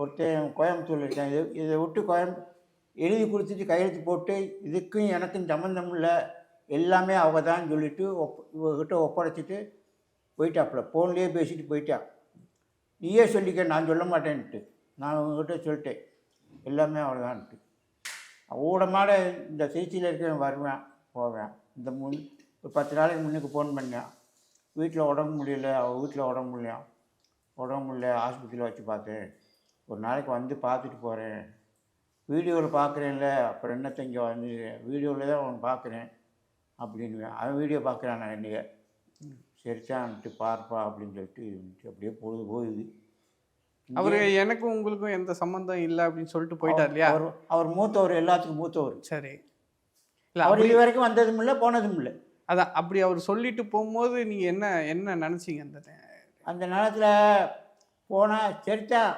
ஒருத்தன் கோயம்புத்தூரில் இருக்கான். இதை விட்டு எழுதி கொடுத்துட்டு கையெழுத்து போட்டு இதுக்கும் எனக்கும் சம்மந்தம் இல்லை, எல்லாமே அவங்க தான் சொல்லிவிட்டு இவகிட்ட ஒப்படைச்சிட்டு போயிட்டாப்புல. ஃபோன்லேயே பேசிட்டு போயிட்டான். நீயே சொல்லிக்க, நான் சொல்ல மாட்டேன்ட்டு. நான் உங்ககிட்ட சொல்லிட்டேன் எல்லாமே அவ்வளோதான்ட்டு. ஊடமாட இந்த திருச்சியில் இருக்கிறவன் வருவேன் போவேன். இந்த ஒரு 10 நாளைக்கு முன்னுக்கு ஃபோன் பண்ணேன். வீட்டில் உடம்பு முடியல, அவள் வீட்டில் உடம்பு முடியல, ஆஸ்பத்திரியில் வச்சு பார்த்தேன். ஒரு நாளைக்கு வந்து பார்த்துட்டு போகிறேன். வீடியோவில் பார்க்குறேன்ல, அப்புறம் என்னத்தை இங்கே வந்து வீடியோவில் தான் அவன் பார்க்குறேன் அப்படின்னுவேன். அவன் வீடியோ பார்க்குறான் நான் என்னைய. சரிச்சான்ட்டு பார்ப்பா அப்படின்னு சொல்லிட்டு அப்படியே பொழுது போகுது. அவர் எனக்கும் உங்களுக்கும் எந்த சம்மந்தம் இல்லை அப்படின்னு சொல்லிட்டு போயிட்டார் இல்லையா? அவர் மூத்தவர், எல்லாத்துக்கும் மூத்தவர். சரி. இல்லை, அவர் இது வரைக்கும் வந்ததும் இல்லை போனதும் இல்லை. அதான் அப்படி அவர் சொல்லிட்டு போகும்போது நீங்கள் என்ன நினச்சிங்க? அந்த நேரத்தில் போனால் சரித்தான்